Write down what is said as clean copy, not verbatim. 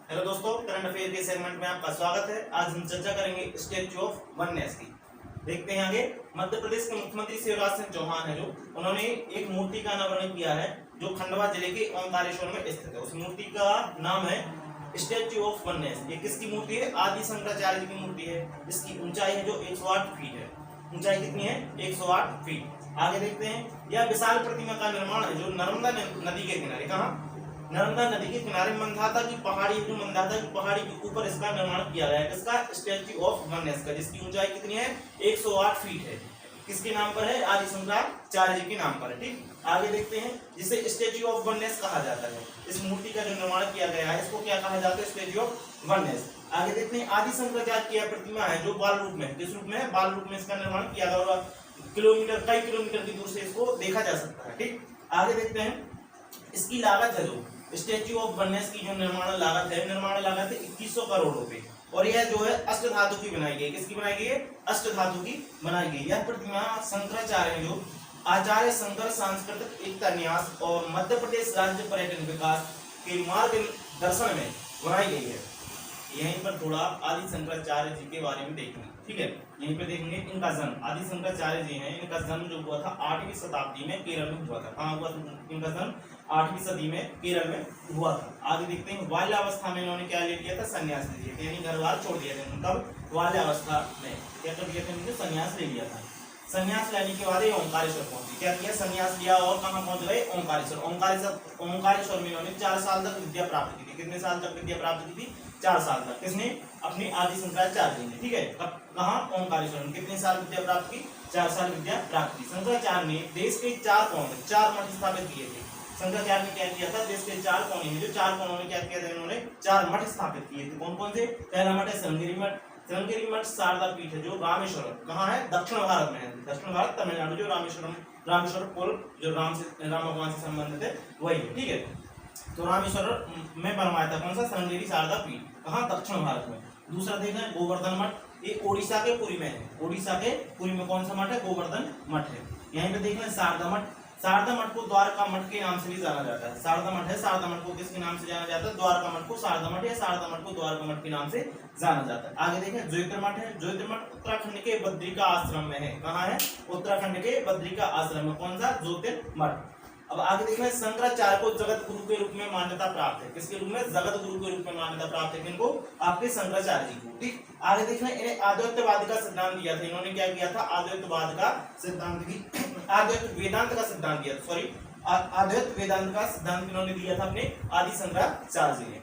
Hello दोस्तों, current affair के segment में आपका स्वागत है। आज हम चर्चा करेंगे स्टैच्यू ऑफ वननेस की। देखते हैं आगे। मध्य प्रदेश के मुख्यमंत्री शिवराज सिंह चौहान है जो उन्होंने एक मूर्ति का अनावरण किया है जो खंडवा जिले के ओंकारेश्वर में स्थित है। उस मूर्ति का नाम है स्टैच्यू ऑफ वननेस। ये किसकी मूर्ति है? आदि शंकराचार्य की मूर्ति है। इसकी ऊंचाई है जो 108 फीट है। ऊंचाई कितनी है? 108 फीट। आगे देखते हैं। यह विशाल प्रतिमा का निर्माण है जो नर्मदा नदी के किनारे, कहाँ? नर्मदा नदी के किनारे मंदाता की पहाड़ी के ऊपर इसका निर्माण किया गया है। किसका? स्टैच्यू ऑफ वननेस का, जिसकी ऊंचाई कितनी है? 108 फीट है। किसके नाम पर है? आदि शंकराचार्य जी के नाम पर है। ठीक, आगे देखते हैं। जिसे स्टैच्यू ऑफ वननेस कहा जाता है, इस मूर्ति का जो निर्माण किया गया है इसको क्या कहा जाता है? Statue of oneness. आगे देखते हैं। आदि शंकराचार्य की प्रतिमा है जो बाल रूप में, किस रूप में है? बाल रूप में इसका निर्माण किया गया और कई किलोमीटर की दूर से इसको देखा जा सकता है। ठीक, आगे देखते हैं। इसकी लागत है जो स्टैच्यू ऑफ वननेस की जो निर्माण लागत है 2100 करोड़ रुपए। और यह जो है अष्ट धातु की बनाई गई। किसकी बनाई गई है? अष्ट धातु की बनाई गई। यह प्रतिमा शंकराचार्य जो आचार्य शंकर सांस्कृतिक एकता न्यास और मध्य प्रदेश राज्य पर्यटन विकास के मार्गदर्शन में बनाई गई है। यहीं पर थोड़ा आदि शंकराचार्य जी के बारे में देखेंगे। ठीक है, यहीं पे देखेंगे इनका जन्म। आदि शंकराचार्य जी हैं, इनका जन्म जो हुआ था 8वीं शताब्दी में केरल में हुआ था। कहाँ हुआ था इनका जन्म? 8वीं सदी में केरल में हुआ था। आगे देखते हैं। बाल्यावस्था में इन्होंने क्या ले लिया था? संन्यास ले लिया था, यानी घर बार छोड़ दिया था। कब? बाल्यावस्था में क्या कर दिया था? इन्होंने संन्यास ले लिया था। संन्यास लेने के बाद ओंकारेश्वर पहुंचे। क्या किया? संन्यास लिया और कहाँ पहुंच गए? ओंकारेश्वर। ओंकारेश्वर में इन्होंने 4 साल तक विद्या प्राप्त की थी। कितने साल तक विद्या प्राप्त की थी? 4 साल तक। किसने? अपने आदि शंकराचार्य ने। ठीक है, कहाँ? ओंकारेश्वर में। कितने साल विद्या प्राप्त की? 4 साल विद्या प्राप्त की। शंकराचार्य ने देश के 4 मठ स्थापित किए थे। शंकराचार्य ने क्या किया था? देश के 4 कोने में, जो 4 कोनों में क्या किया था? इन्होंने 4 मठ स्थापित किए थे। कौन कौन से? पहला मठ है श्रृंगेरी मठ। श्रृंगेरी मठ शारदा पीठ है जो रामेश्वरम, कहाँ है? दक्षिण भारत में है। दक्षिण भारत तमिलनाडु, जो रामेश्वरम पुल जो राम भगवान से संबंधित है वही है। ठीक है, तो रामेश्वर में बनवाया था। कौन सा? श्रृंगेरी शारदा पीठ। कहाँ? दक्षिण भारत में। दूसरा देखना है गोवर्धन मठ। ये ओडिशा के पुरी में है। ओडिशा के पुरी में कौन सा मठ है? गोवर्धन मठ है। यहीं पे देखना है शारदा मठ। शारदा मठ को द्वारका मठ के नाम से भी जाना जाता है। शारदा मठ है, शारदा मठ को किसके नाम से जाना जाता है? द्वारका मठ को शारदा मठ या शारदा मठ को द्वारका मठ के नाम से जाना जाता है। आगे देखें। ज्योतिर्मठ है। ज्योतिर्मठ उत्तराखंड के बद्रिका आश्रम में है। कहाँ है? उत्तराखंड के बद्रिका आश्रम में। कौन सा? ज्योतिर्मठ। अब आगे देखना है। शंकराचार्य को जगत गुरु के रूप में मान्यता प्राप्त है। किसके रूप में? जगत गुरु के रूप में मान्यता प्राप्त है। किनको? आपके शंकराचार्य जी को। ठीक, आगे देखना है। इन्हें अद्वैतवाद का सिद्धांत दिया था। इन्होंने क्या किया था? अद्वैतवाद का सिद्धांत की अद्वैत वेदांत का सिद्धांत दिया। सॉरी, अद्वैत वेदांत का सिद्धांत इन्होंने दिया था अपने आदि शंकराचार्य जी ने।